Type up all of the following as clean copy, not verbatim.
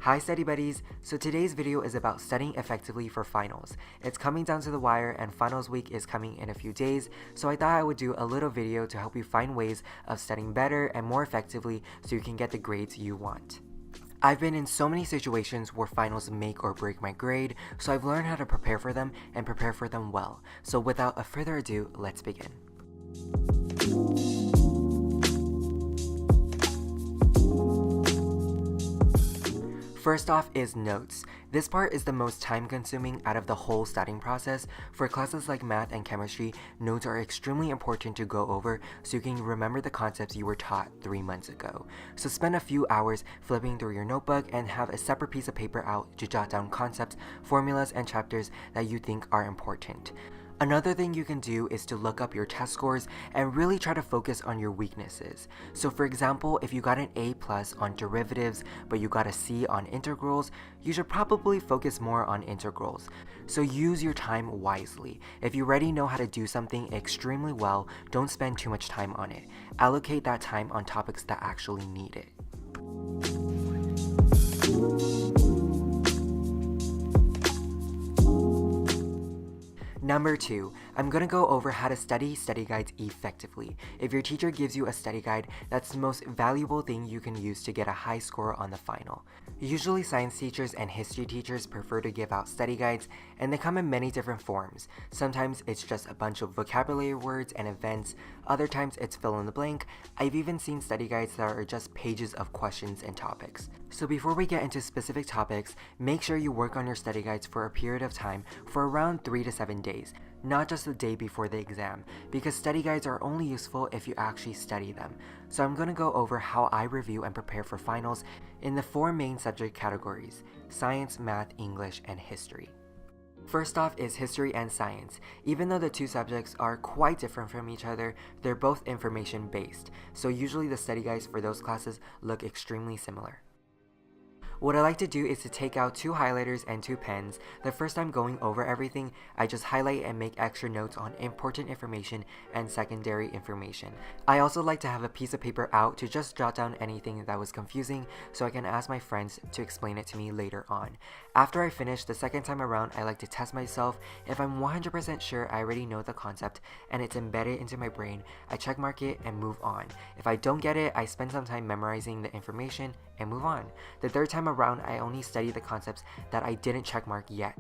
Hi study buddies! So today's video is about studying effectively for finals. It's coming down to the wire and finals week is coming in a few days, so I thought I would do a little video to help you find ways of studying better and more effectively so you can get the grades you want. I've been in so many situations where finals make or break my grade, so I've learned how to prepare for them and prepare for them well. So without a further ado, let's begin. First off is notes. This part is the most time consuming out of the whole studying process. For classes like math and chemistry, notes are extremely important to go over so you can remember the concepts you were taught 3 months ago. So spend a few hours flipping through your notebook and have a separate piece of paper out to jot down concepts, formulas, and chapters that you think are important. Another thing you can do is to look up your test scores and really try to focus on your weaknesses. So for example, if you got an A+ on derivatives but you got a C on integrals, you should probably focus more on integrals. So use your time wisely. If you already know how to do something extremely well, don't spend too much time on it. Allocate that time on topics that actually need it. Number 2, I'm gonna go over how to study guides effectively. If your teacher gives you a study guide, that's the most valuable thing you can use to get a high score on the final. Usually science teachers and history teachers prefer to give out study guides, and they come in many different forms. Sometimes it's just a bunch of vocabulary words and events, other times it's fill in the blank. I've even seen study guides that are just pages of questions and topics. So before we get into specific topics, make sure you work on your study guides for a period of time for around 3 to 7 days. Not just the day before the exam, because study guides are only useful if you actually study them. So I'm going to go over how I review and prepare for finals in the 4 main subject categories: science, math, English, and history. First off is history and science. Even though the two subjects are quite different from each other, they're both information based, so usually the study guides for those classes look extremely similar. What I like to do is to take out 2 highlighters and 2 pens. The first time going over everything, I just highlight and make extra notes on important information and secondary information. I also like to have a piece of paper out to just jot down anything that was confusing so I can ask my friends to explain it to me later on. After I finish the second time around, I like to test myself. If I'm 100% sure I already know the concept and it's embedded into my brain, I check mark it and move on. If I don't get it, I spend some time memorizing the information and move on. The third time around, I only study the concepts that I didn't checkmark yet.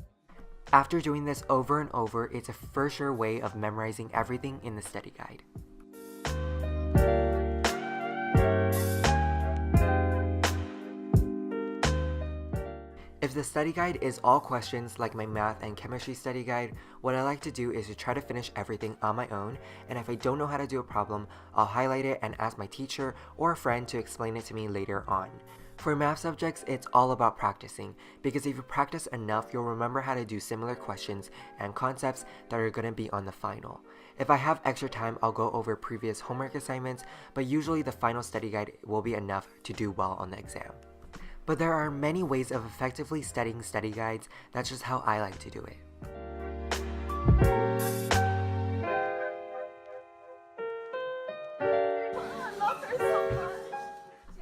After doing this over and over, it's a for sure way of memorizing everything in the study guide. If the study guide is all questions like my math and chemistry study guide, what I like to do is to try to finish everything on my own, and if I don't know how to do a problem, I'll highlight it and ask my teacher or a friend to explain it to me later on. For math subjects, it's all about practicing, because if you practice enough, you'll remember how to do similar questions and concepts that are going to be on the final. If I have extra time, I'll go over previous homework assignments, but usually the final study guide will be enough to do well on the exam. But there are many ways of effectively studying study guides. That's just how I like to do it.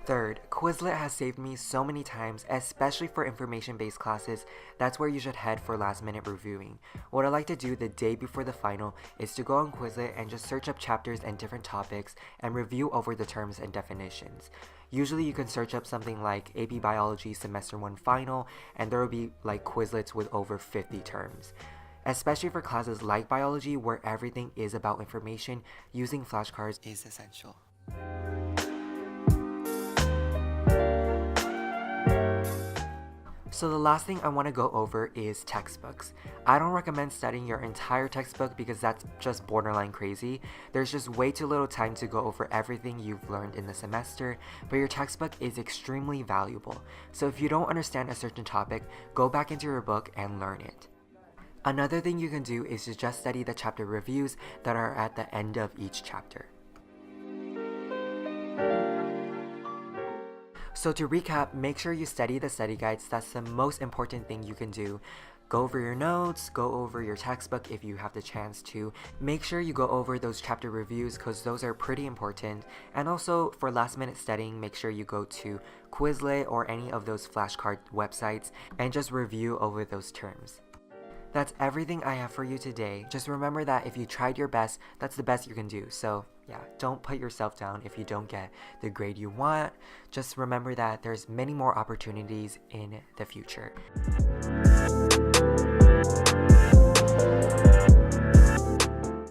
Third, Quizlet has saved me so many times, especially for information-based classes. That's where you should head for last-minute reviewing. What I like to do the day before the final is to go on Quizlet and just search up chapters and different topics and review over the terms and definitions. Usually you can search up something like AP Biology Semester 1 Final, and there will be like Quizlets with over 50 terms. Especially for classes like biology where everything is about information, using flashcards is essential. So the last thing I want to go over is textbooks. I don't recommend studying your entire textbook because that's just borderline crazy. There's just way too little time to go over everything you've learned in the semester, but your textbook is extremely valuable. So if you don't understand a certain topic, go back into your book and learn it. Another thing you can do is to just study the chapter reviews that are at the end of each chapter. So to recap, make sure you study the study guides. That's the most important thing you can do. go over your notes, go over your textbook if you have the chance to. Make sure you go over those chapter reviews because those are pretty important. And also for last minute studying, make sure you go to Quizlet or any of those flashcard websites and just review over those terms. That's everything I have for you today. Just remember that if you tried your best, that's the best you can do. So yeah, don't put yourself down if you don't get the grade you want. Just remember that there's many more opportunities in the future.